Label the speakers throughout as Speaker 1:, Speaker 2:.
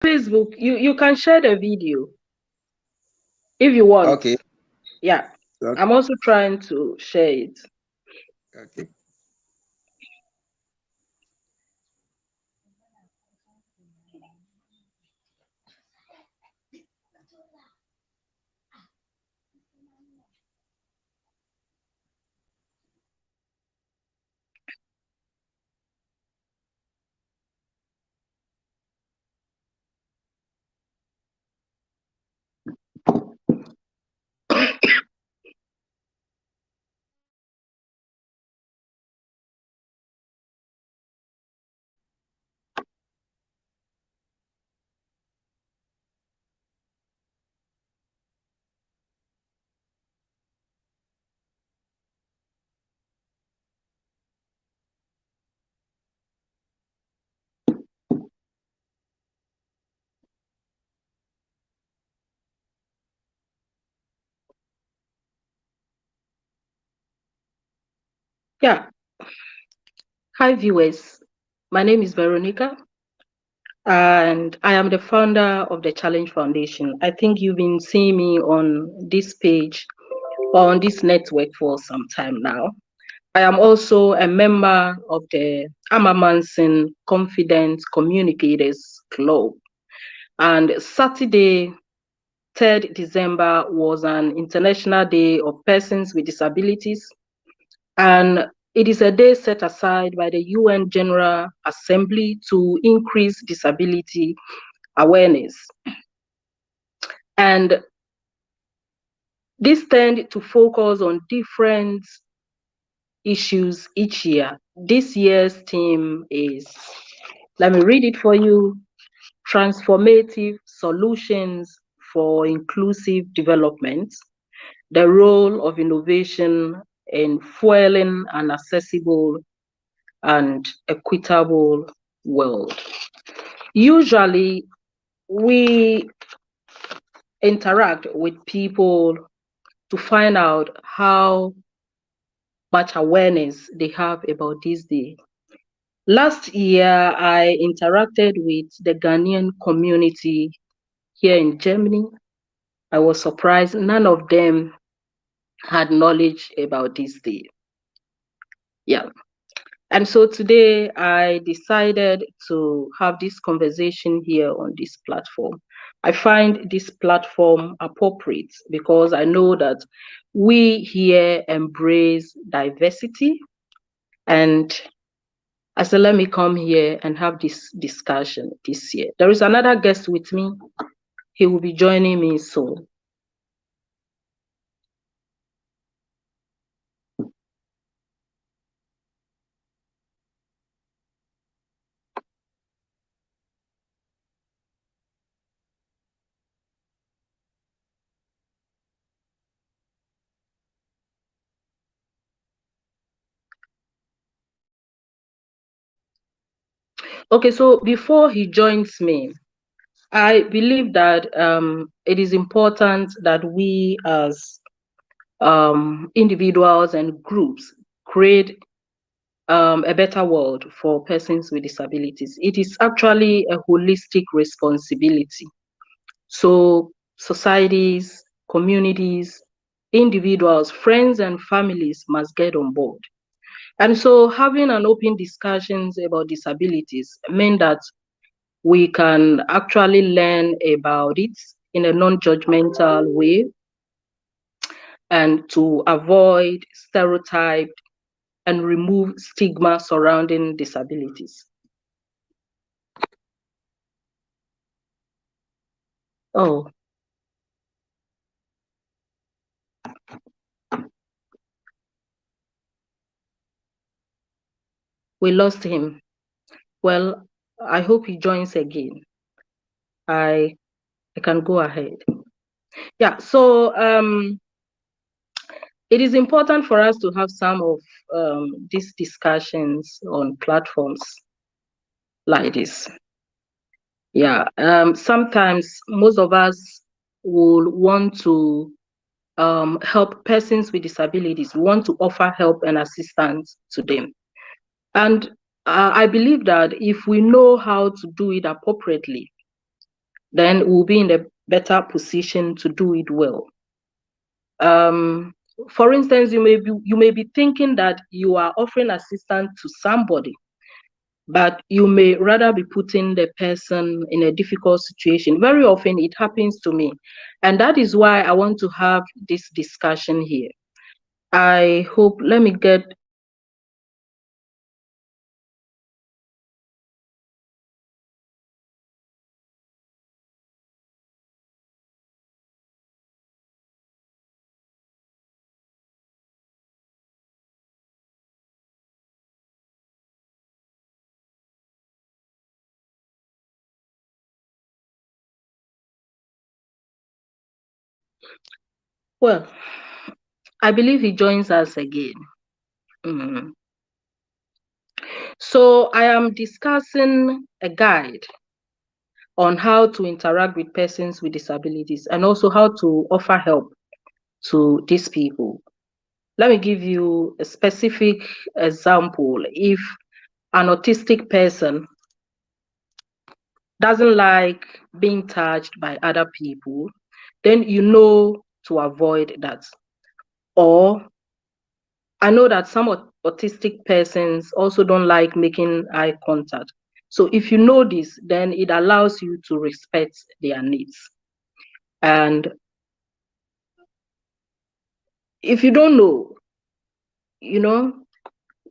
Speaker 1: Facebook, you can share the video if you want.
Speaker 2: Okay.
Speaker 1: Yeah,
Speaker 2: Okay.
Speaker 1: I'm also trying to share it.
Speaker 2: Okay.
Speaker 1: Yeah. Hi, viewers. My name is Veronica, and I am the founder of the Challenge Foundation. I think you've been seeing me on this page or on this network for some time now. I am also a member of the Amamansin Confident Communicators Club. And Saturday, 3rd December, was an International Day of Persons with Disabilities. And it is a day set aside by the UN General Assembly to increase disability awareness. And this tend to focus on different issues each year. This year's theme is, let me read it for you, transformative solutions for inclusive development, the role of innovation in fueling an accessible and equitable world. Usually, we interact with people to find out how much awareness they have about this day. Last year, I interacted with the Ghanaian community here in Germany. I was surprised none of them had knowledge about this day. Yeah. And so today I decided to have this conversation here on this platform. I find this platform appropriate because I know that we here embrace diversity. And I said, let me come here and have this discussion this year. There is another guest with me. He will be joining me soon. Okay, so before he joins me, I believe that it is important that we as individuals and groups create a better world for persons with disabilities. It is actually a holistic responsibility. So societies, communities, individuals, friends, and families must get on board. And so having an open discussions about disabilities mean that we can actually learn about it in a non-judgmental way and to avoid stereotype and remove stigma surrounding disabilities. Oh, we lost him. Well, I hope he joins again. I I can go ahead. Yeah, so it is important for us to have some of these discussions on platforms like this. Yeah, sometimes most of us will want to help persons with disabilities. We want to offer help and assistance to them. And I believe that if we know how to do it appropriately, then we'll be in a better position to do it well. For instance, you may be thinking that you are offering assistance to somebody, but you may rather be putting the person in a difficult situation. Very often it happens to me, and that is why I want to have this discussion here. I hope, let me get well, I believe he joins us again. Mm. So I am discussing a guide on how to interact with persons with disabilities and also how to offer help to these people. Let me give you a specific example. If an autistic person doesn't like being touched by other people, then you know to avoid that. Or I know that some autistic persons also don't like making eye contact. So if you know this, then it allows you to respect their needs. And if you don't know, you know,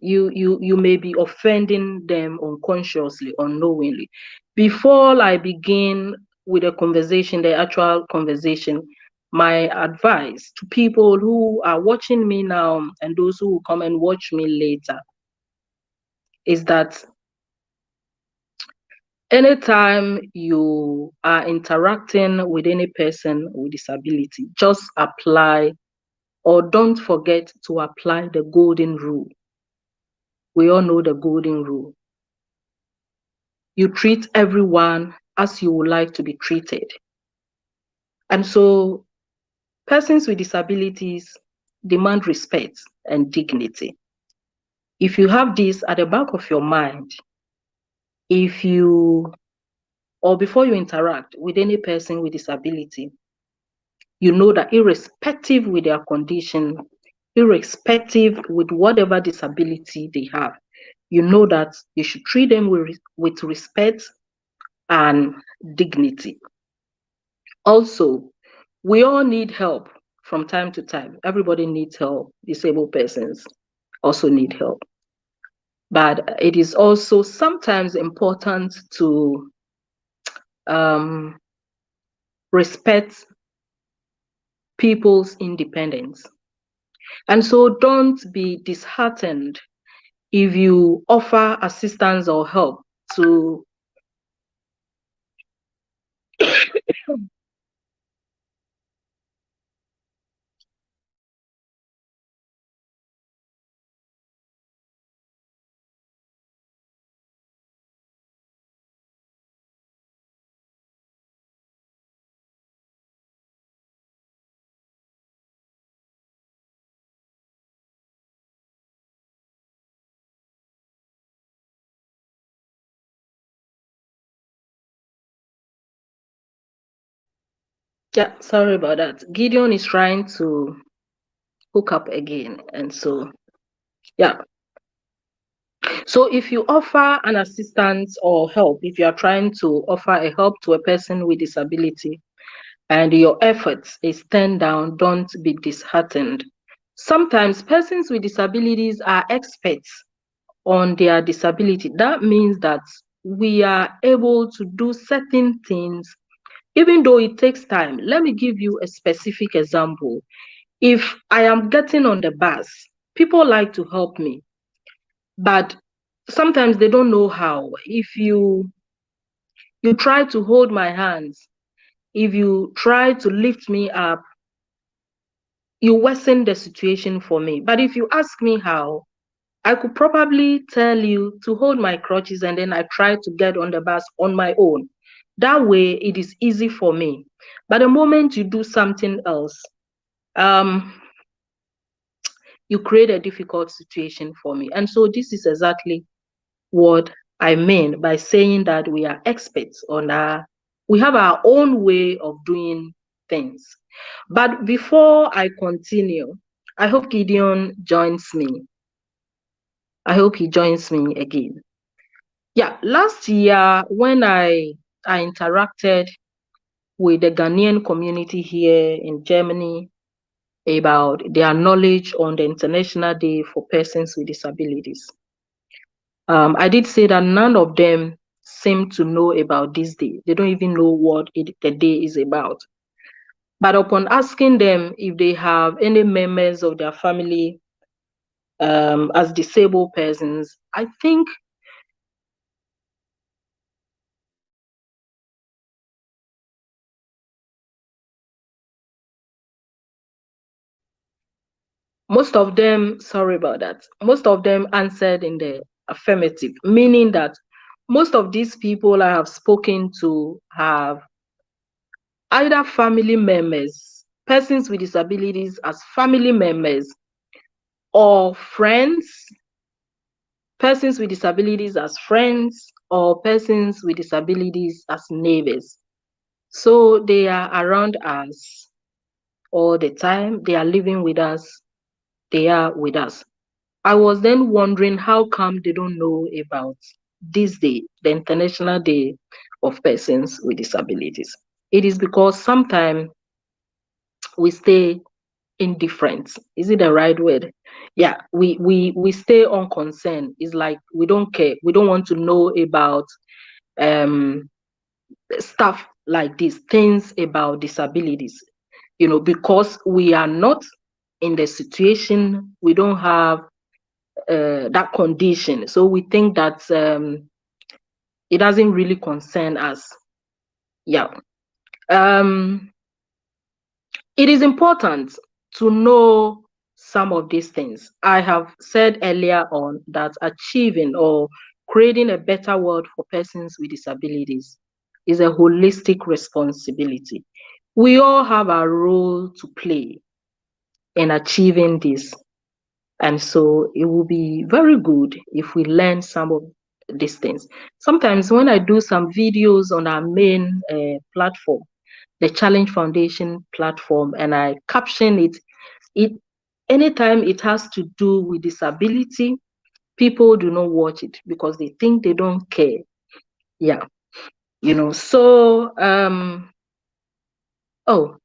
Speaker 1: you may be offending them unconsciously, unknowingly. Before I begin with a conversation, the actual conversation, my advice to people who are watching me now and those who will come and watch me later is that anytime you are interacting with any person with disability, just apply or don't forget to apply the golden rule. We all know the golden rule. You treat everyone as you would like to be treated. And so persons with disabilities demand respect and dignity. If you have this at the back of your mind, if you or before you interact with any person with disability, you know that irrespective with their condition, irrespective with whatever disability they have, you know that you should treat them with respect and dignity. Also, we all need help from time to time. Everybody needs help. Disabled persons also need help. But it is also sometimes important to respect people's independence. And so don't be disheartened if you offer assistance or help to yeah, sorry about that. Gideon is trying to hook up again. And so, yeah. So if you offer an assistance or help, if you are trying to offer a help to a person with disability and your efforts is turned down, don't be disheartened. Sometimes persons with disabilities are experts on their disability. That means that we are able to do certain things, even though it takes time. Let me give you a specific example. If I am getting on the bus, people like to help me, but sometimes they don't know how. If you try to hold my hands, if you try to lift me up, you worsen the situation for me. But if you ask me how, I could probably tell you to hold my crutches and then I try to get on the bus on my own. That way it is easy for me. But the moment you do something else, you create a difficult situation for me. And so this is exactly what I mean by saying that we are experts on our We have our own way of doing things. But before I continue, I hope Gideon joins me. I hope he joins me again. Yeah, last year when I interacted with the Ghanaian community here in Germany about their knowledge on the International Day for Persons with Disabilities, I did say that none of them seem to know about this day. They don't even know what the day is about. But upon asking them if they have any members of their family as disabled persons, I think most of them, sorry about that, most of them answered in the affirmative, meaning that most of these people I have spoken to have either family members, persons with disabilities as family members, or friends, persons with disabilities as friends, or persons with disabilities as neighbors. So they are around us all the time, they are living with us, they are with us. I was then wondering how come they don't know about this day, the International Day of Persons with Disabilities. It is because sometimes we stay indifferent. Is it the right word? Yeah, we stay unconcerned. It's like we don't care. We don't want to know about um stuff like this, things about disabilities, because we are not in the situation, we don't have that condition. So we think that it doesn't really concern us. Yeah. Um, it is important to know some of these things. I have said earlier on that achieving or creating a better world for persons with disabilities is a holistic responsibility. We all have a role to play in achieving this. And so it will be very good if we learn some of these things. Sometimes when I do some videos on our main platform, the Challenge Foundation platform, and I caption it anytime it has to do with disability, people do not watch it because they think they don't care. Yeah, so oh,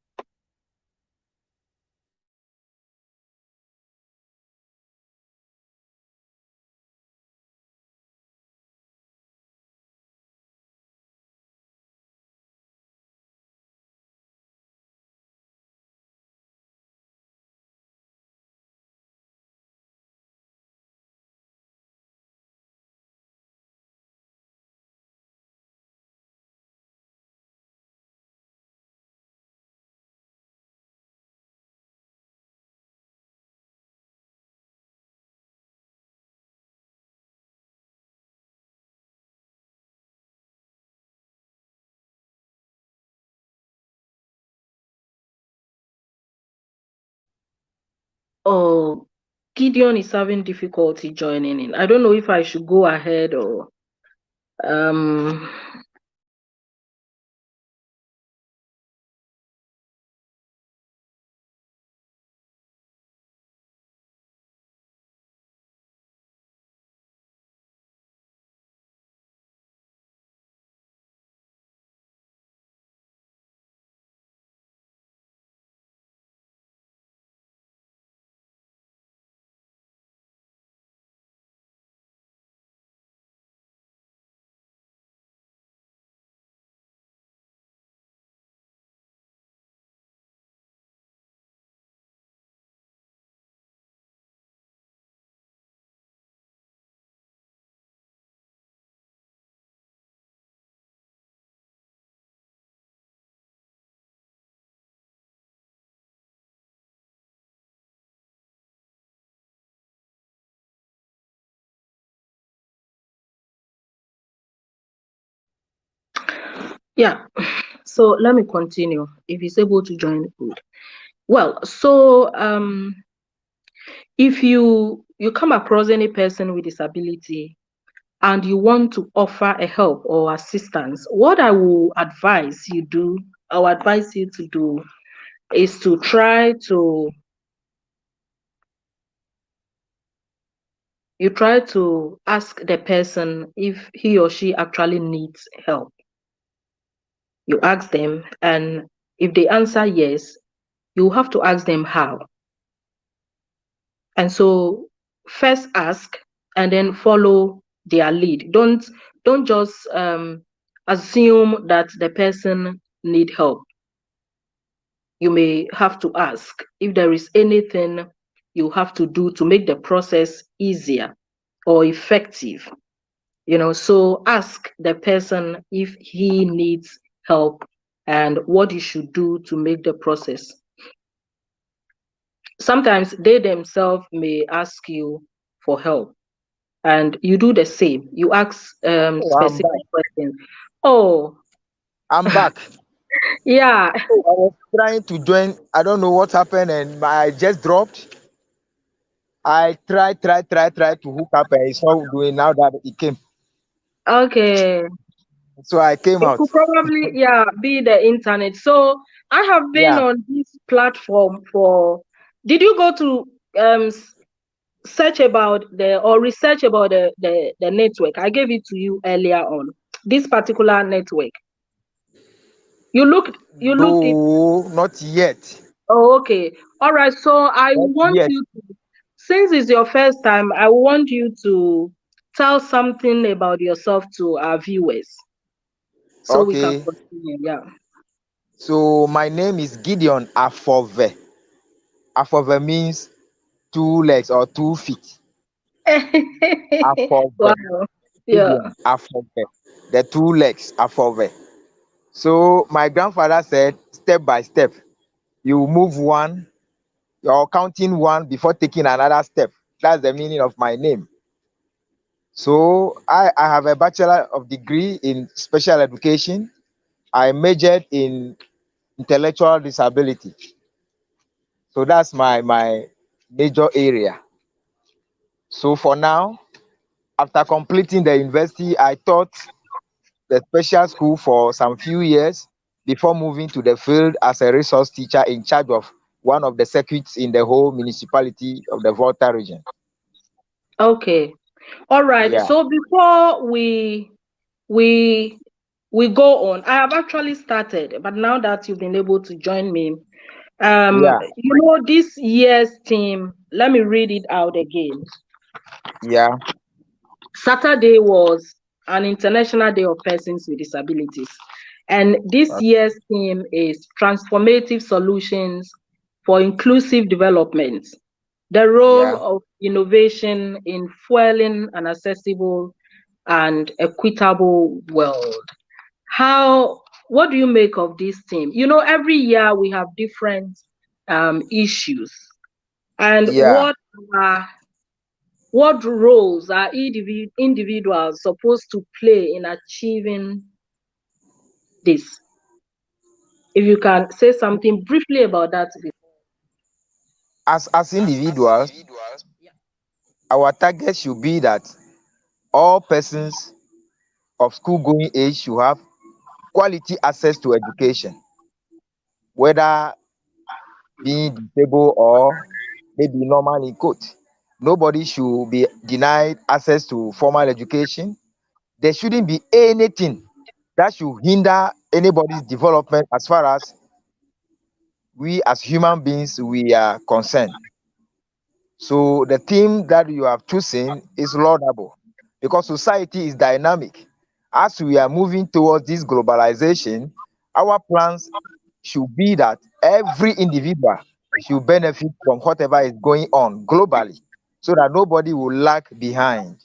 Speaker 1: oh, Gideon is having difficulty joining in. I don't know if I should go ahead or um yeah. So let me continue. If he's able to join, good. Well, so if you come across any person with disability and you want to offer a help or assistance, what I will advise you to do is to try to ask the person if he or she actually needs help. You ask them, and if they answer yes, you have to ask them how. And so first ask and then follow their lead. Don't just assume that the person need help. You may have to ask if there is anything you have to do to make the process easier or effective. So ask the person if he needs help and what you should do to make the process. Sometimes they themselves may ask you for help, and you do the same. You ask
Speaker 2: Oh, I'm
Speaker 1: specific
Speaker 2: back.
Speaker 1: questions. Oh,
Speaker 2: I'm back.
Speaker 1: yeah.
Speaker 2: Oh, I was trying to join. I don't know what happened, and I just dropped. I tried to hook up, and it's not doing now that it came.
Speaker 1: Okay.
Speaker 2: So I came
Speaker 1: It
Speaker 2: out.
Speaker 1: could probably, yeah, be the internet. So I have been
Speaker 2: Yeah.
Speaker 1: on this platform for. Did you go to search about the or research about the network? I gave it to you earlier on. This particular network. You looked it.
Speaker 2: No, not yet.
Speaker 1: Oh, okay. All right. So I
Speaker 2: Not
Speaker 1: want
Speaker 2: yet.
Speaker 1: you to, since it's your first time, I want you to tell something about yourself to our viewers so we can
Speaker 2: Okay.
Speaker 1: continue. Yeah.
Speaker 2: So my name is Gideon Afove. Afove means 2 legs or 2 feet. Afove.
Speaker 1: Wow. Yeah.
Speaker 2: Gideon Afove. The 2 legs Afove. So my grandfather said, step by step, you move one, you're counting one before taking another step. That's the meaning of my name. So I have a bachelor of degree in special education. I majored in intellectual disability. So that's my major area. So for now, after completing the university, I taught the special school for some few years before moving to the field as a resource teacher in charge of one of the circuits in the whole municipality of the Volta region.
Speaker 1: Okay. All right.
Speaker 2: Yeah,
Speaker 1: So before we we go on, I have actually started, but now that you've been able to join me,
Speaker 2: yeah,
Speaker 1: this year's theme. Let me read it out again.
Speaker 2: yeah.
Speaker 1: Saturday was an International Day of Persons with Disabilities. And this year's theme is Transformative Solutions for Inclusive Development, the role
Speaker 2: Yeah.
Speaker 1: of innovation in fueling an accessible and equitable world. What do you make of this theme? Every year we have different issues. And
Speaker 2: Yeah.
Speaker 1: what roles are individuals supposed to play in achieving this? If you can say something briefly about that.
Speaker 2: As individuals, our target should be that all persons of school going age should have quality access to education, whether being disabled or maybe normal in quote. Nobody should be denied access to formal education. There shouldn't be anything that should hinder anybody's development as far as we as human beings we are concerned. So the theme that you have chosen is laudable because society is dynamic. As we are moving towards this globalization, our plans should be that every individual should benefit from whatever is going on globally so that nobody will lag behind.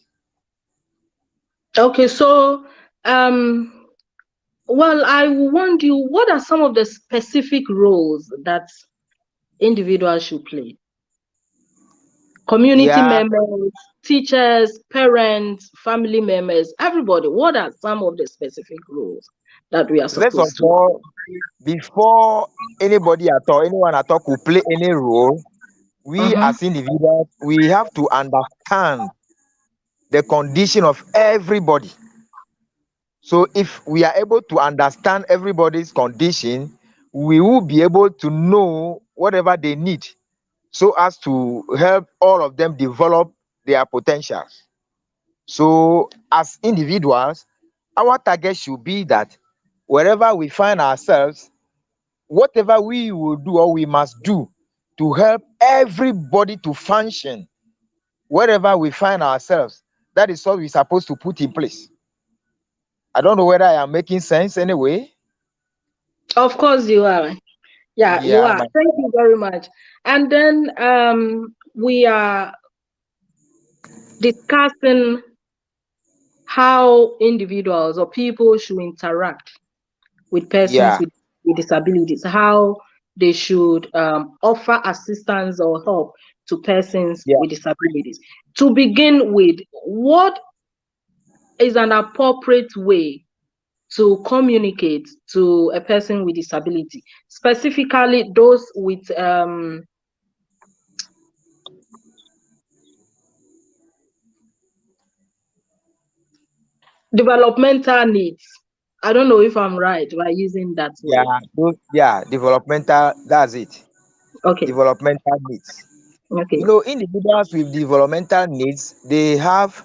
Speaker 1: Okay, so well, I want you, what are some of the specific roles that individuals should play? Community
Speaker 2: Yeah,
Speaker 1: members, teachers, parents, family members, everybody. What are some of the specific roles that we are
Speaker 2: first of
Speaker 1: supposed to?
Speaker 2: all, before anybody at all, anyone at all could play any role, we
Speaker 1: Uh-huh.
Speaker 2: as individuals, we have to understand the condition of everybody. So if we are able to understand everybody's condition, we will be able to know whatever they need so as to help all of them develop their potentials. So as individuals, our target should be that wherever we find ourselves, whatever we will do or we must do to help everybody to function wherever we find ourselves, that is what we're supposed to put in place. I don't know whether I am making sense anyway.
Speaker 1: Of course you are. Yeah, you
Speaker 2: Yeah,
Speaker 1: are. Thank you very much. And then we are discussing how individuals or people should interact with persons
Speaker 2: yeah,
Speaker 1: with disabilities, how they should offer assistance or help to persons
Speaker 2: yeah,
Speaker 1: with disabilities. To begin with, what is an appropriate way to communicate to a person with disability, specifically those with developmental needs? I don't know if I'm right by using that word.
Speaker 2: yeah, developmental, that's it.
Speaker 1: Okay,
Speaker 2: Developmental needs.
Speaker 1: okay.
Speaker 2: Individuals with developmental needs, they have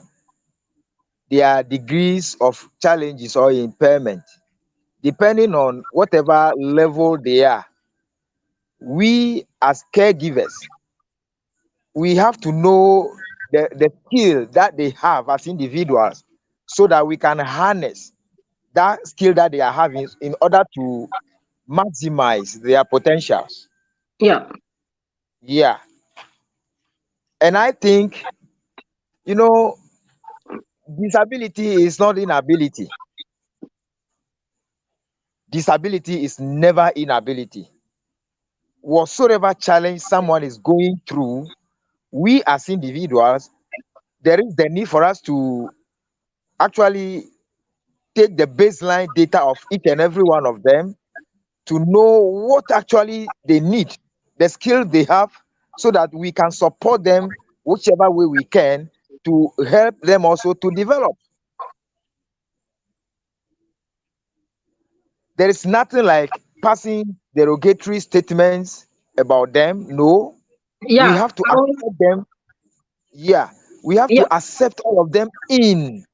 Speaker 2: their degrees of challenges or impairment. Depending on whatever level they are, we as caregivers, we have to know the skill that they have as individuals so that we can harness that skill that they are having in order to maximize their potentials.
Speaker 1: Yeah,
Speaker 2: Yeah. And I think, you know, disability is not inability. Disability is never inability. Whatsoever challenge someone is going through, we as individuals, there is the need for us to actually take the baseline data of each and every one of them to know what actually they need, the skill they have, so that we can support them whichever way we can to help them also to develop. There is nothing like passing derogatory statements about them. No, we
Speaker 1: yeah,
Speaker 2: have to accept them. Yeah, we have
Speaker 1: yeah,
Speaker 2: to accept all of them in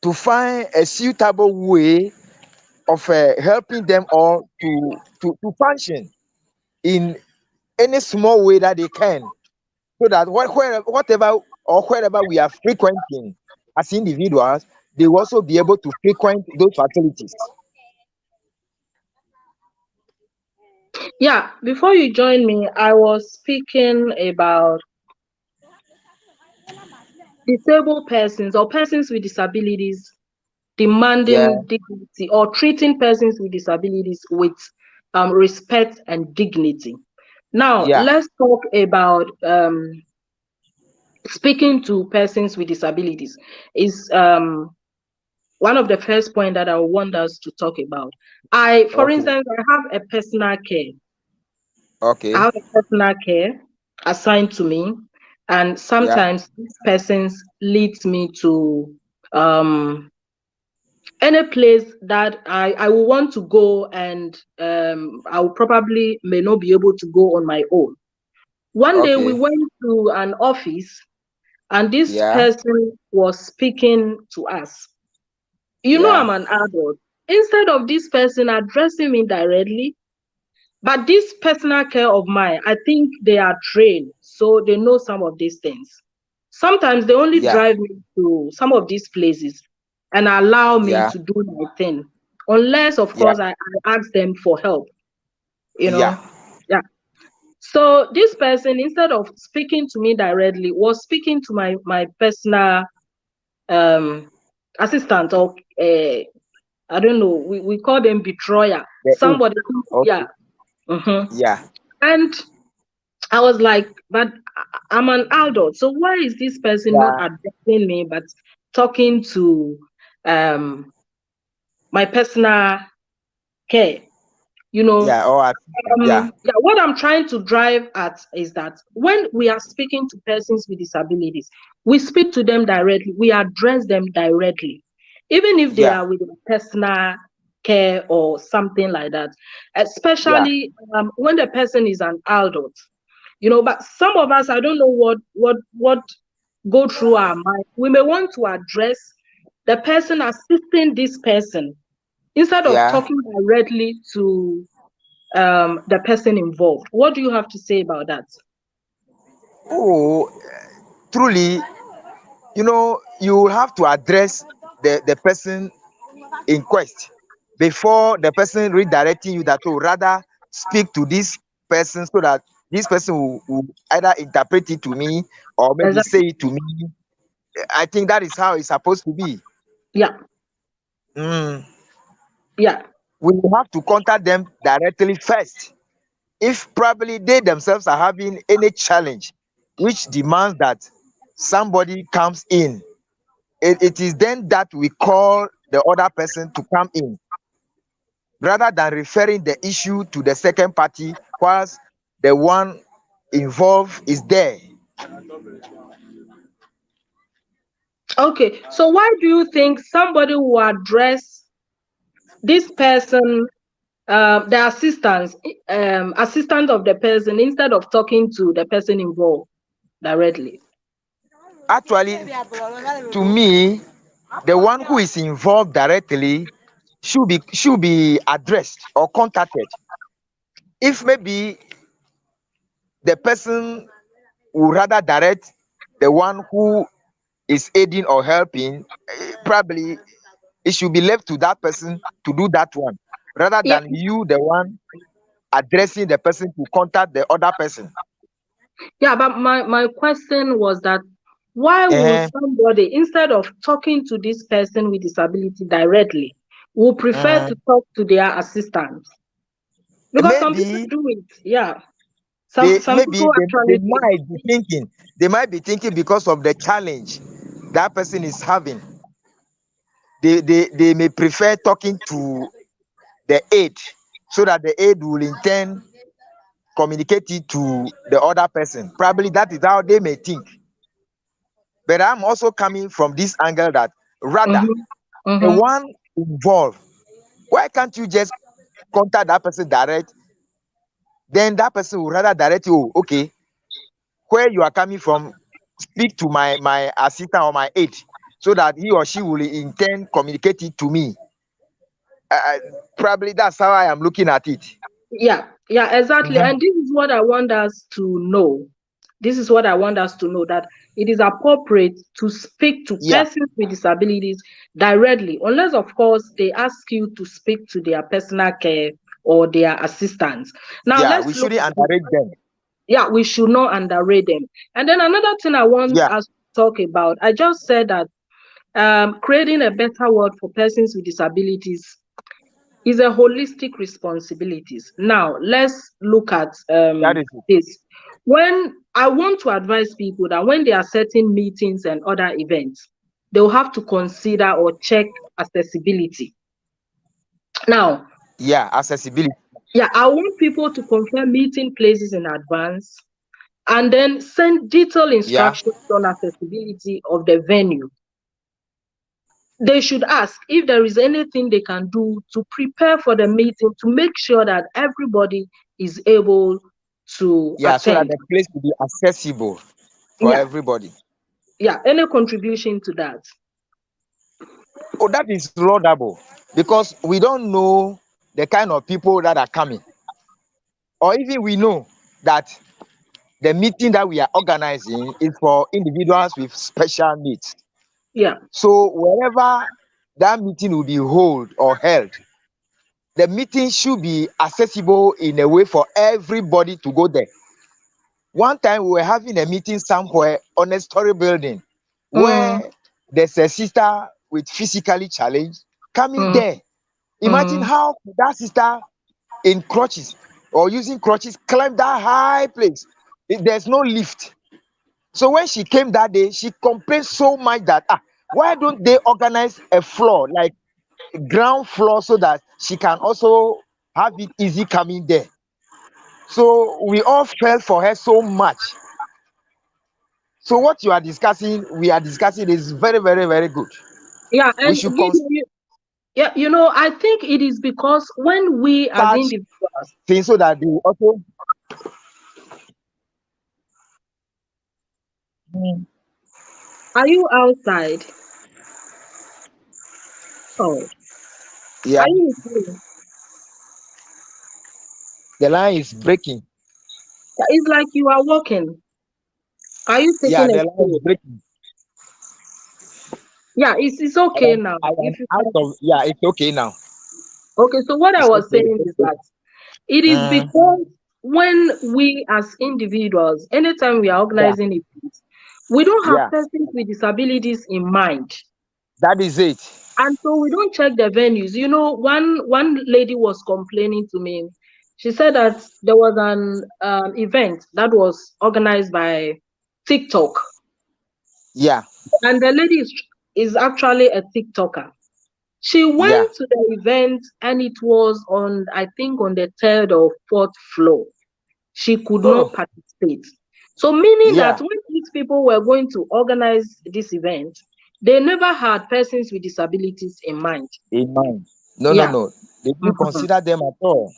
Speaker 2: to find a suitable way of helping them all to function in any small way that they can, so that whatever or wherever we are frequenting as individuals, they will also be able to frequent those facilities.
Speaker 1: yeah. Before you join me, I was speaking about disabled persons or persons with disabilities
Speaker 2: Yeah,
Speaker 1: demanding dignity or treating persons with disabilities with respect and dignity. Now,
Speaker 2: yeah,
Speaker 1: let's talk about speaking to persons with disabilities. Is one of the first point that I want us to talk about. For
Speaker 2: okay,
Speaker 1: instance, I have a personal care. I
Speaker 2: okay,
Speaker 1: have a personal care assigned to me, and
Speaker 2: yeah,
Speaker 1: sometimes these persons leads me to any place that I will want to go, and I will probably may not be able to go on my own. One day we
Speaker 2: okay,
Speaker 1: went to an office, and this
Speaker 2: yeah,
Speaker 1: person was speaking to us. You know,
Speaker 2: yeah,
Speaker 1: I'm an adult. Instead of this person addressing me directly, but this personal care of mine, I think they are trained, so they know some of these things. Sometimes they only
Speaker 2: yeah,
Speaker 1: drive me to some of these places and allow me
Speaker 2: yeah,
Speaker 1: to do my thing. Unless, of
Speaker 2: yeah,
Speaker 1: course, I ask them for help, you
Speaker 2: yeah,
Speaker 1: know. Yeah. So this person, instead of speaking to me directly, was speaking to my personal um assistant, or I don't know, we call them betrayal.
Speaker 2: the aid,
Speaker 1: Somebody who, yeah.
Speaker 2: okay,
Speaker 1: hmm
Speaker 2: yeah,
Speaker 1: And I was like, but I'm an adult, so why is this person not
Speaker 2: yeah,
Speaker 1: addressing me but talking to um my personal care? You know,
Speaker 2: Yeah, or assistant. Yeah,
Speaker 1: yeah, what I'm trying to drive at is that when we are speaking to persons with disabilities, we speak to them directly, we address them directly, even if they
Speaker 2: yeah,
Speaker 1: are with personal care or something like that,
Speaker 2: yeah.
Speaker 1: especially when the person is an adult. But some of us, I don't know what go through our mind. We may want to address the person assisting this person instead of
Speaker 2: Yeah.
Speaker 1: talking directly to the person involved. What do you have to say about that?
Speaker 2: Oh, truly, you will have to address the person in quest before the person redirecting you, that will rather speak to this person so that this person will either interpret it to me or maybe say
Speaker 1: Exactly.
Speaker 2: it to me. I think that is how it's supposed to be.
Speaker 1: Yeah,
Speaker 2: Mm.
Speaker 1: yeah.
Speaker 2: We will have to contact them directly first. If probably they themselves are having any challenge which demands that somebody comes in, it is then that we call the other person to come in rather than referring the issue to the second party whilst the one involved is there.
Speaker 1: Okay. So why do you think somebody will address this person, the assistant of the person, instead of talking to the person involved directly?
Speaker 2: Actually, to me, the one who is involved directly should be addressed or contacted. If maybe the person would rather direct the one who is aiding or helping, probably it should be left to that person to do that one rather
Speaker 1: Yeah,
Speaker 2: than you, the one addressing the person to contact the other person.
Speaker 1: yeah. But my question was that why will
Speaker 2: uh
Speaker 1: somebody, instead of talking to this person with disability directly, will prefer to talk to their assistant? Because some people
Speaker 2: Maybe
Speaker 1: do it. Yeah.
Speaker 2: they
Speaker 1: Some
Speaker 2: maybe
Speaker 1: people
Speaker 2: they
Speaker 1: actually do it.
Speaker 2: might be thinking because of the challenge that person is having. They may prefer talking to the aid so that the aid will in turn communicate it to the other person. Probably that is how they may think. But I'm also coming from this angle that rather
Speaker 1: Mm-hmm.
Speaker 2: the
Speaker 1: Mm-hmm.
Speaker 2: one involved, why can't you just contact that person direct? Then that person will rather direct you, "Oh, okay, where you are coming from, speak to my assistant or my aide so that he or she will in turn communicate it to me." Probably that's how I am looking at it.
Speaker 1: Yeah, yeah, exactly.
Speaker 2: Mhm.
Speaker 1: And this is what I want us to know. This is what I want us to know, that it is appropriate to speak to
Speaker 2: Yeah,
Speaker 1: persons with disabilities directly, unless, of course, they ask you to speak to their personal care or their assistants. Now,
Speaker 2: yeah, we
Speaker 1: let's look
Speaker 2: shouldn't
Speaker 1: at it.
Speaker 2: underrate them.
Speaker 1: Yeah, we should not underrate them. And then another thing I want
Speaker 2: Yeah,
Speaker 1: us to talk about, I just said that creating a better world for persons with disabilities is a holistic responsibilities. Now, let's look at
Speaker 2: that is it.
Speaker 1: this. When I want to advise people that when they are setting meetings and other events, they'll have to consider or check accessibility. Now,
Speaker 2: Yeah, accessibility.
Speaker 1: yeah, I want people to confirm meeting places in advance and then send detailed
Speaker 2: Yeah,
Speaker 1: instructions on accessibility of the venue. They should ask if there is anything they can do to prepare for the meeting to make sure that everybody is able to
Speaker 2: yeah, so that
Speaker 1: attend.
Speaker 2: the place will be accessible for
Speaker 1: Yeah,
Speaker 2: everybody.
Speaker 1: yeah. Any contribution to that?
Speaker 2: Oh, that is laudable because we don't know the kind of people that are coming, or even we know that the meeting that we are organizing is for individuals with special needs.
Speaker 1: Yeah,
Speaker 2: So wherever that meeting will be hold or held, the meeting should be accessible in a way for everybody to go there. One time we were having a meeting somewhere on a story building
Speaker 1: mm,
Speaker 2: where there's a sister with physically challenged coming
Speaker 1: mm,
Speaker 2: there. Imagine
Speaker 1: mm.
Speaker 2: how could that sister in crutches or using crutches climb that high place. There's no lift. So when she came that day, she complained so much that why don't they organize a floor like ground floor so that she can also have it easy coming there. So we all fell for her so much. So what you are discussing, we are discussing is very, very, very good.
Speaker 1: Yeah,
Speaker 2: We
Speaker 1: and
Speaker 2: should consider
Speaker 1: yeah, I think it is because when we as
Speaker 2: such
Speaker 1: individuals,
Speaker 2: things so that they will also. Mm.
Speaker 1: are you outside? Oh,
Speaker 2: Yeah,
Speaker 1: are you with me?
Speaker 2: the line is breaking.
Speaker 1: It's like you are walking. Are you
Speaker 2: Yeah,
Speaker 1: taking a
Speaker 2: the line is
Speaker 1: step?
Speaker 2: breaking.
Speaker 1: Yeah, it's
Speaker 2: I
Speaker 1: okay
Speaker 2: am,
Speaker 1: now.
Speaker 2: I am
Speaker 1: If you
Speaker 2: out
Speaker 1: can.
Speaker 2: of. Yeah, it's okay now.
Speaker 1: Okay, so what I
Speaker 2: It's
Speaker 1: was
Speaker 2: okay.
Speaker 1: saying
Speaker 2: It's
Speaker 1: is
Speaker 2: okay.
Speaker 1: that it is
Speaker 2: Mm,
Speaker 1: because when we as individuals, anytime we are
Speaker 2: yeah,
Speaker 1: organizing events, we don't have
Speaker 2: yeah,
Speaker 1: persons with disabilities in mind.
Speaker 2: that is it.
Speaker 1: And so we don't check the venues. One lady was complaining to me. She said that there was an event that was organized by TikTok,
Speaker 2: Yeah,
Speaker 1: and the lady is actually a TikToker. She
Speaker 2: yeah.
Speaker 1: went to the event, and it was on, I think, on the third or fourth floor. She could not
Speaker 2: Oh,
Speaker 1: participate. So, meaning that
Speaker 2: yeah.
Speaker 1: when these people were going to organize this event, they never had persons with disabilities in mind.
Speaker 2: In mind. No, no,
Speaker 1: Yeah.
Speaker 2: no. They didn't
Speaker 1: Mhm.
Speaker 2: consider them at all.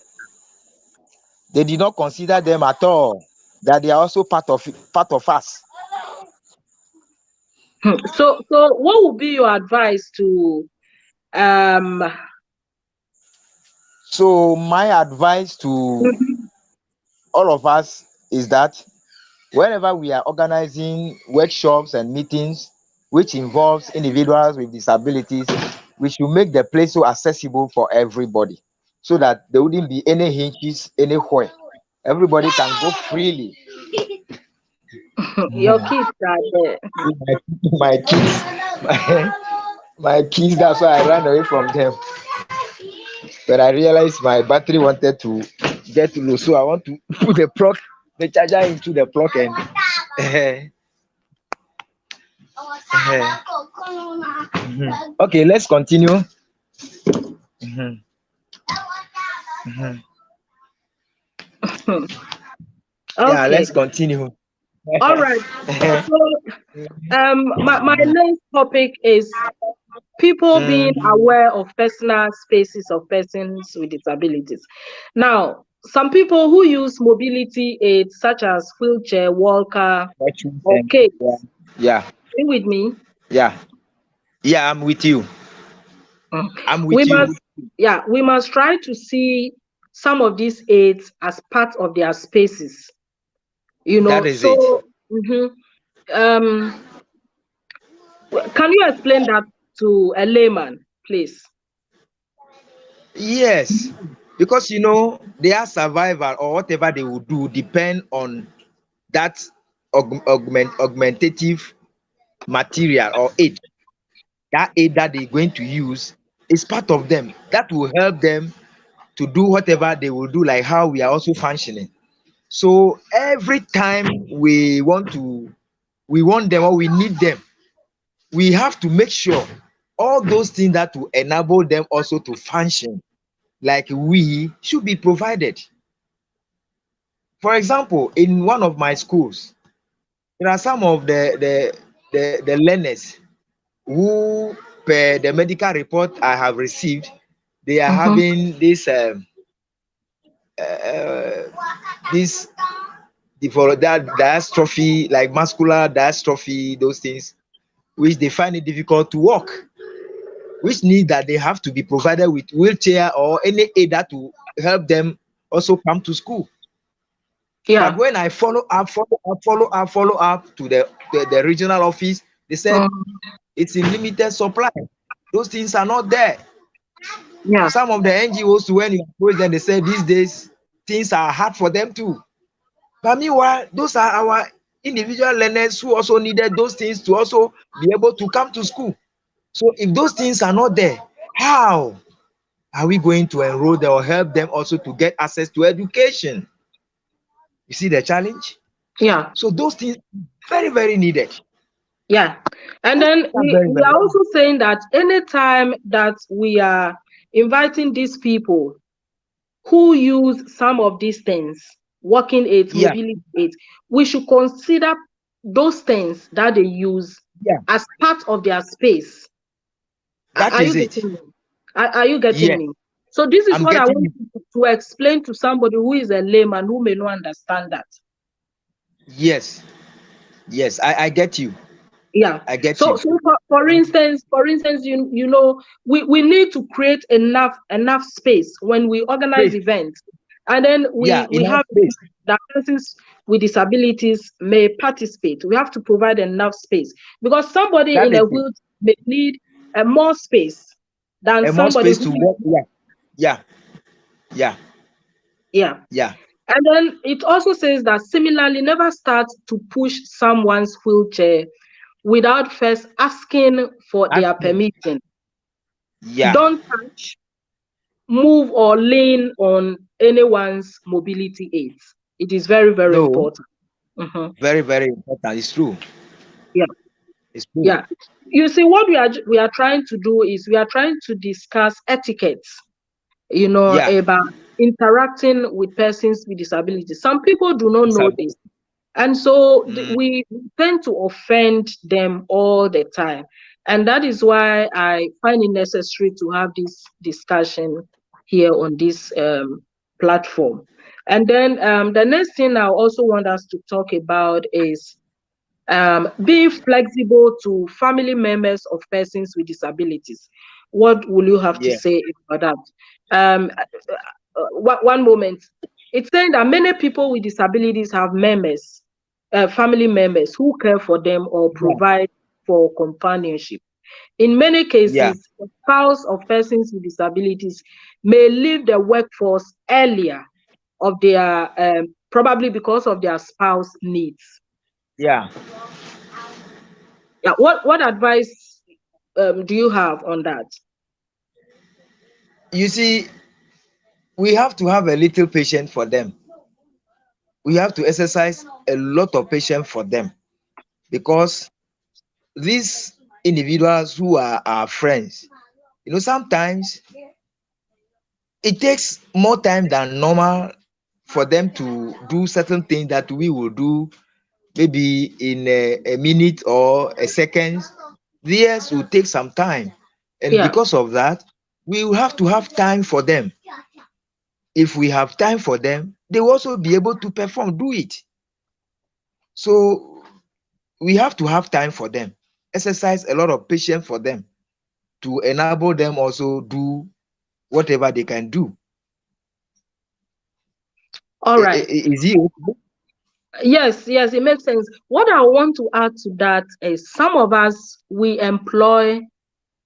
Speaker 2: They did not consider them at all. That they are also part of us.
Speaker 1: So what would be your advice to um
Speaker 2: So my advice to
Speaker 1: mhm,
Speaker 2: all of us is that whenever we are organizing workshops and meetings which involves individuals with disabilities, we should make the place so accessible for everybody so that there wouldn't be any hinges anywhere. Everybody can go freely.
Speaker 1: your kids are there?
Speaker 2: my, my kids, my, my kids, that's why I ran away from them. But I realized my battery wanted to get low, so I want to put the charger into the plug and okay, let's continue. Mhm, mhm. Yeah,
Speaker 1: Okay.
Speaker 2: let's continue.
Speaker 1: All right. My next topic is people being
Speaker 2: Mm,
Speaker 1: aware of personal spaces of persons with disabilities. Now, some people who use mobility aids such as wheelchair, walker,
Speaker 2: questions
Speaker 1: or
Speaker 2: and yeah,
Speaker 1: canes,
Speaker 2: yeah,
Speaker 1: are you with me?
Speaker 2: yeah, yeah. I'm with you.
Speaker 1: Mm.
Speaker 2: I'm
Speaker 1: We
Speaker 2: with you.
Speaker 1: must, yeah, we must try to see some of these aids as part of their spaces.
Speaker 2: That is it.
Speaker 1: So mhm. um, can you explain that to a layman, please?
Speaker 2: Yes, because their survival or whatever they will do depend on that augmentative material or aid. That aid that they're going to use is part of them. That will help them to do whatever they will do, like how we are also functioning. So every time we want them or we need them, we have to make sure all those things that will enable them also to function like we should be provided. For example, in one of my schools, there are some of the learners who, per the medical report I have received, they are
Speaker 1: Mm-hmm.
Speaker 2: having uh, this that dystrophy, like muscular dystrophy, those things, which they find it difficult to walk, which need that they have to be provided with wheelchair or any aid that will help them also come to school. But
Speaker 1: Yeah.
Speaker 2: when I follow up to the regional office, they said
Speaker 1: Mm,
Speaker 2: it's in limited supply. Those things are not there.
Speaker 1: yeah.
Speaker 2: Some of the NGOs, when you approach them, they say these days things are hard for them too. But meanwhile, those are our individual learners who also needed those things to also be able to come to school. So if those things are not there, how are we going to enroll them or help them also to get access to education? You see the challenge?
Speaker 1: Yeah.
Speaker 2: So those things very, very needed.
Speaker 1: Yeah. And
Speaker 2: Those
Speaker 1: then
Speaker 2: things are very,
Speaker 1: we
Speaker 2: very
Speaker 1: are
Speaker 2: needed.
Speaker 1: also saying that anytime that we are inviting these people, who use some of these things, walking aids,
Speaker 2: Yeah,
Speaker 1: mobility aids, we should consider those things that they use
Speaker 2: yeah,
Speaker 1: as part of their space.
Speaker 2: that
Speaker 1: Are you
Speaker 2: is it.
Speaker 1: getting me? Are you getting
Speaker 2: Yes,
Speaker 1: me? So this is
Speaker 2: I'm
Speaker 1: what I
Speaker 2: getting
Speaker 1: want
Speaker 2: you.
Speaker 1: to explain to somebody who is a layman who may not understand that.
Speaker 2: Yes, yes, I get you.
Speaker 1: Yeah.
Speaker 2: I get
Speaker 1: So
Speaker 2: you.
Speaker 1: for instance, you know, we need to create enough space when we organize
Speaker 2: Space.
Speaker 1: events, and then
Speaker 2: Yeah,
Speaker 1: we
Speaker 2: enough
Speaker 1: have
Speaker 2: space.
Speaker 1: that persons with disabilities may participate. We have to provide enough space because somebody
Speaker 2: That
Speaker 1: in a
Speaker 2: is it.
Speaker 1: wheelchair may need a more space than
Speaker 2: And more
Speaker 1: somebody
Speaker 2: space
Speaker 1: who,
Speaker 2: to work. Yeah, yeah, yeah,
Speaker 1: yeah.
Speaker 2: yeah.
Speaker 1: And then it also says that similarly, never start to push someone's wheelchair without first asking for their
Speaker 2: Asking.
Speaker 1: permission.
Speaker 2: Yeah.
Speaker 1: Don't touch, move, or lean on anyone's mobility aids. It is very, very
Speaker 2: No,
Speaker 1: important. Mhm.
Speaker 2: very, very important. It's true.
Speaker 1: Yeah,
Speaker 2: It's true.
Speaker 1: yeah. You see, what we are trying to do is we are trying to discuss etiquettes,
Speaker 2: Yeah.
Speaker 1: about interacting with persons with disabilities. Some people do not know this.
Speaker 2: Disability.
Speaker 1: And so
Speaker 2: Mm,
Speaker 1: we tend to offend them all the time. And that is why I find it necessary to have this discussion here on this platform. And then the next thing I also want us to talk about is being flexible to family members of persons with disabilities. What will you have to
Speaker 2: yeah.
Speaker 1: say about that? One moment. It's saying that many people with disabilities have members, family members who care for them or
Speaker 2: Yeah.
Speaker 1: provide for companionship. In many
Speaker 2: Yeah.
Speaker 1: cases, the spouse of persons with disabilities may leave the workforce earlier of their probably because of their spouse needs.
Speaker 2: Yeah.
Speaker 1: Yeah, what advice do you have on that?
Speaker 2: You see, we have to have a little patience for them. We have to exercise a lot of patience for them because these individuals who are our friends, sometimes it takes more time than normal for them to do certain things that we will do maybe in a minute or a second. Theirs will take some time. And
Speaker 1: Yeah.
Speaker 2: because of that, we will have to have time for them. If we have time for them, they will also be able to perform, do it. So we have to have time for them, exercise a lot of patience for them to enable them also do whatever they can do.
Speaker 1: All right.
Speaker 2: Is it okay?
Speaker 1: Yes, yes, it makes sense. What I want to add to that is some of us we employ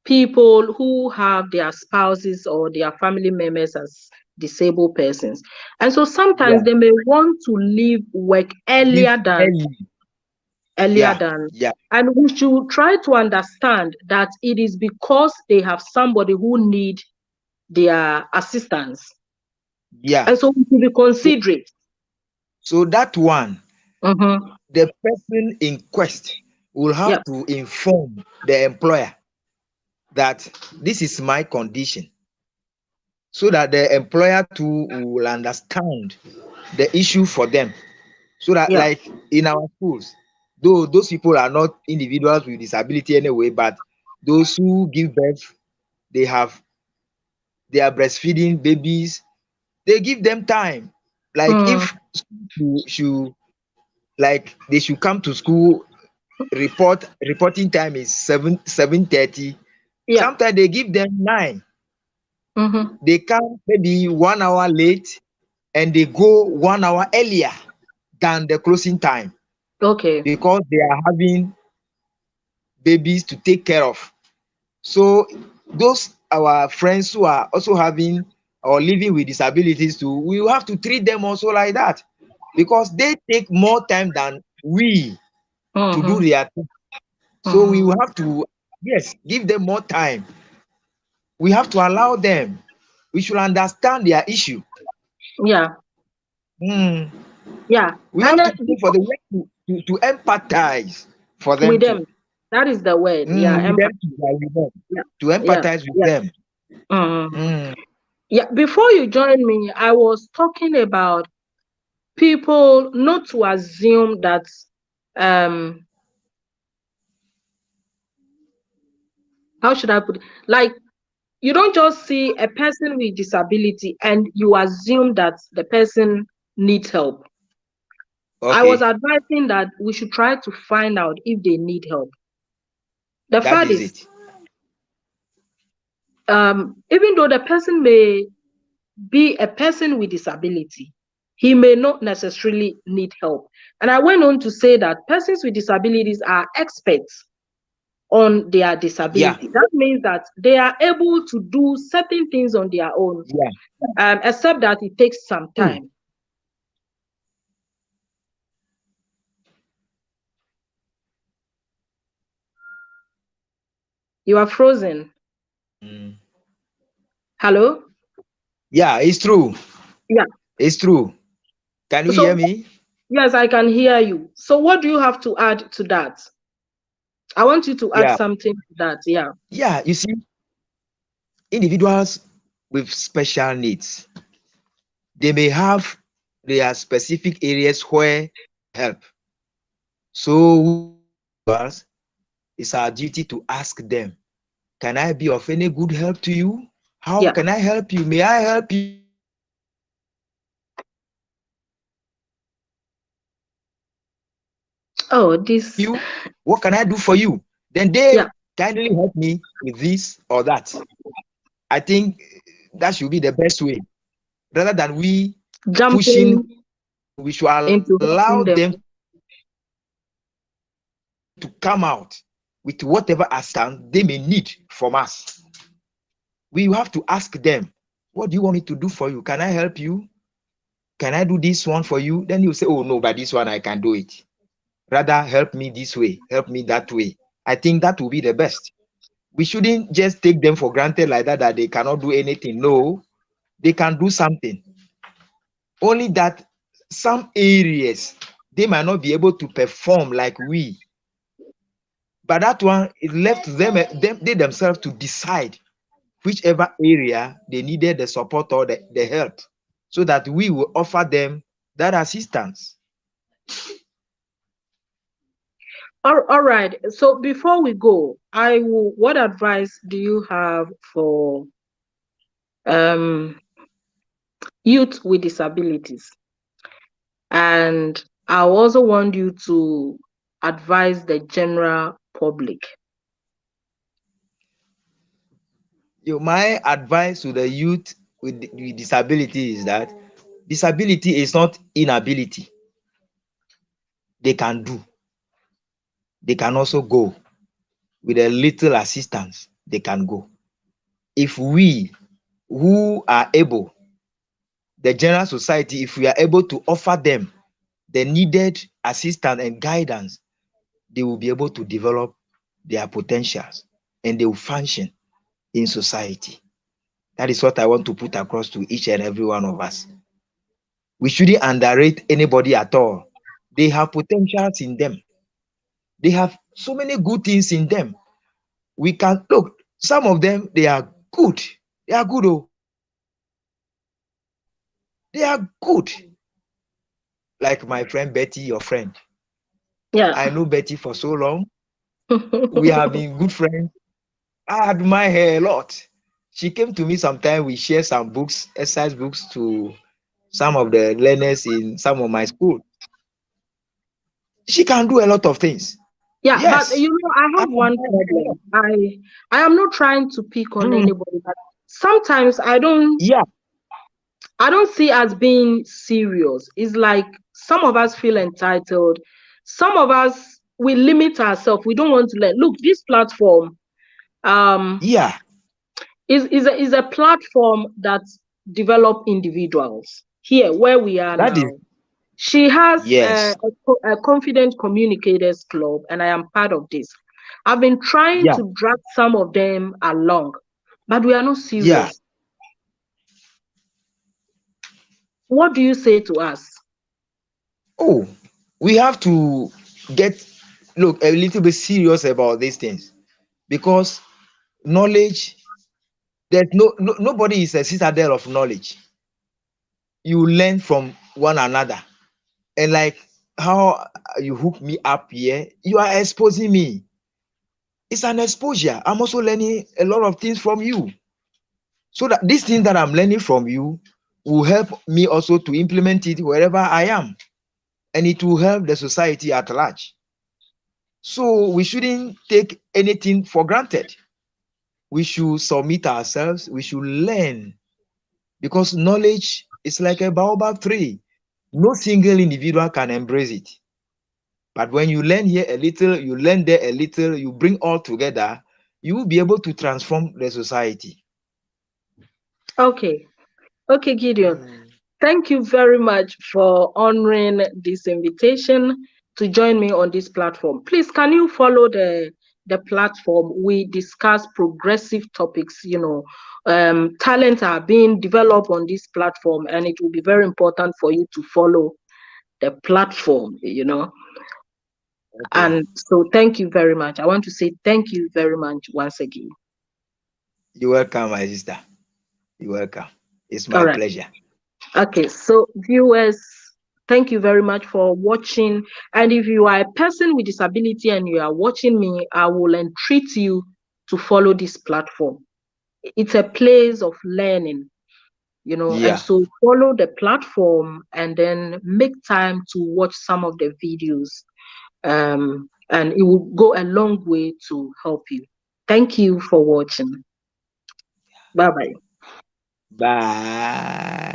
Speaker 1: people who have their spouses or their family members as disabled persons. And so sometimes
Speaker 2: Yeah.
Speaker 1: they may want to leave work
Speaker 2: Leave early.
Speaker 1: earlier
Speaker 2: Yeah.
Speaker 1: than
Speaker 2: Yeah.
Speaker 1: and we should try to understand that it is because they have somebody who need their assistance.
Speaker 2: Yeah.
Speaker 1: And so we should be
Speaker 2: So,
Speaker 1: considerate.
Speaker 2: so that one,
Speaker 1: Mm-hmm.
Speaker 2: the person in quest will
Speaker 1: Yeah.
Speaker 2: have to inform the employer that this is my condition, so that the employer too will understand the issue for them. So that,
Speaker 1: Yeah.
Speaker 2: like in our schools, though those people are not individuals with disability anyway, but those who give birth, they have they are breastfeeding babies, they give them time. Like
Speaker 1: Mm,
Speaker 2: if school should, like they should come to school, reporting time is 7:30.
Speaker 1: yeah.
Speaker 2: Sometimes they give them 9.
Speaker 1: Mm-hmm.
Speaker 2: They come maybe 1 hour late and they go 1 hour earlier than the closing time
Speaker 1: Okay.
Speaker 2: because they are having babies to take care of. So those our friends who are also having or living with disabilities too, we will have to treat them also like that because they take more time than we to do
Speaker 1: Mm-hmm.
Speaker 2: their thing. So we will
Speaker 1: Mm-hmm.
Speaker 2: have to, yes, give them more time. We have to allow them. We should understand their issue.
Speaker 1: Yeah.
Speaker 2: Hmm.
Speaker 1: Yeah.
Speaker 2: We
Speaker 1: And
Speaker 2: have
Speaker 1: then
Speaker 2: to go for the way to empathize for them
Speaker 1: with
Speaker 2: too.
Speaker 1: them, that is the word. Yeah.
Speaker 2: With them
Speaker 1: Empathy.
Speaker 2: too, like with them.
Speaker 1: Yeah.
Speaker 2: To
Speaker 1: Yeah.
Speaker 2: empathize with
Speaker 1: Yeah.
Speaker 2: them.
Speaker 1: Mm-hmm.
Speaker 2: Hmm.
Speaker 1: Yeah, before you join me, I was talking about people not to assume that um how should I put it? Like, you don't just see a person with disability and you assume that the person needs help. I was
Speaker 2: Okay,
Speaker 1: advising that we should try to find out if they need help. The
Speaker 2: that
Speaker 1: fact
Speaker 2: is
Speaker 1: is,
Speaker 2: it.
Speaker 1: even though the person may be a person with disability, he may not necessarily need help. And I went on to say that persons with disabilities are experts on their
Speaker 2: Yeah,
Speaker 1: disability. That means that they are able to do certain things on their own,
Speaker 2: yeah.
Speaker 1: except that it takes some
Speaker 2: Mm.
Speaker 1: time. You are frozen.
Speaker 2: Mm.
Speaker 1: Hello?
Speaker 2: Yeah, it's true.
Speaker 1: Yeah.
Speaker 2: It's true. Can you hear
Speaker 1: So,
Speaker 2: me?
Speaker 1: yes, I can hear you. So, what do you have to add to that? I want you to add
Speaker 2: Yeah.
Speaker 1: something to that. Yeah.
Speaker 2: Yeah, you see, individuals with special needs, they may have their specific areas where help. So we as individuals, it's our duty to ask them, can I be of any good help to you? How
Speaker 1: Yeah.
Speaker 2: can I help you? May I help you?
Speaker 1: Oh, this.
Speaker 2: What can I do for you? Then they
Speaker 1: Yeah.
Speaker 2: kindly help me with this or that. I think that should be the best way. Rather than we pushing,
Speaker 1: Jumping
Speaker 2: we should
Speaker 1: into
Speaker 2: allow
Speaker 1: helping
Speaker 2: them
Speaker 1: them.
Speaker 2: to come out with whatever assistance they may need from us. We have to ask them, what do you want me to do for you? Can I help you? Can I do this one for you? Then you say, oh no, but this one I can do it. Rather help me this way, help me that way. I think that will be the best. We shouldn't just take them for granted like that, that they cannot do anything. No, they can do something. Only that some areas they might not be able to perform like we. But that one is left to them they themselves to decide whichever area they needed the support or the help, so that we will offer them that assistance.
Speaker 1: All right. So before we go, what advice do you have for um, youth with disabilities? And I also want you to advise the general public.
Speaker 2: My advice to the youth with disability is that disability is not inability. They can do. They can also go with a little assistance. They can go. If we who are able, the general society, if we are able to offer them the needed assistance and guidance, they will be able to develop their potentials and they will function in society. That is what I want to put across to each and every one of us. We shouldn't underrate anybody at all. They have potentials in them. They have so many good things in them. We can look, some of them, they are good. They are good. Oh, they are good. Like my friend Betty, your friend.
Speaker 1: Yeah.
Speaker 2: I know Betty for so long. We have been good friends. I admire her a lot. She came to me sometime. We share some books, exercise books to some of the learners in some of my school. She can do a lot of things.
Speaker 1: Yeah, but
Speaker 2: Yes.
Speaker 1: I
Speaker 2: I
Speaker 1: have one
Speaker 2: admire her a lot.
Speaker 1: problem. I am not trying to pick on
Speaker 2: Mm,
Speaker 1: anybody, but sometimes
Speaker 2: yeah,
Speaker 1: I don't see as being serious. It's like some of us feel entitled. Some of us we limit ourselves. We don't want to let look this platform um
Speaker 2: yeah.
Speaker 1: is a platform that develop individuals here where we are
Speaker 2: That is
Speaker 1: now. She has
Speaker 2: yes.
Speaker 1: a confident communicators club, and I am part of this. I've been trying
Speaker 2: Yeah,
Speaker 1: to drag some of them along, but we are not
Speaker 2: yeah.
Speaker 1: serious. What do you say to us?
Speaker 2: Oh, we have to get look a little bit serious about these things because knowledge There's nobody is a citadel of knowledge. You learn from one another. And like how you hook me up here, you are exposing me. It's an exposure. I'm also learning a lot of things from you. So that this thing that I'm learning from you will help me also to implement it wherever I am. And it will help the society at large. So we shouldn't take anything for granted. We should submit ourselves. We should learn because knowledge is like a baobab tree. No single individual can embrace it. But when you learn here a little, you learn there a little, you bring all together, you will be able to transform the society.
Speaker 1: Okay. Okay, Gideon.
Speaker 2: Mm.
Speaker 1: Thank you very much for honoring this invitation to join me on this platform. Please, can you follow the platform? We discuss progressive topics. Talents are being developed on this platform, and it will be very important for you to follow the platform.
Speaker 2: Okay.
Speaker 1: And so, thank you very much. I want to say thank you very much once again.
Speaker 2: You're welcome, my sister. You're welcome. It's
Speaker 1: All
Speaker 2: my
Speaker 1: right.
Speaker 2: pleasure.
Speaker 1: Okay, so viewers, thank you very much for watching. And if you are a person with disability and you are watching me, I will entreat you to follow this platform. It's a place of learning, and
Speaker 2: Yeah.
Speaker 1: so follow the platform and then make time to watch some of the videos. And it will go a long way to help you. Thank you for watching. Bye bye.
Speaker 2: Bye.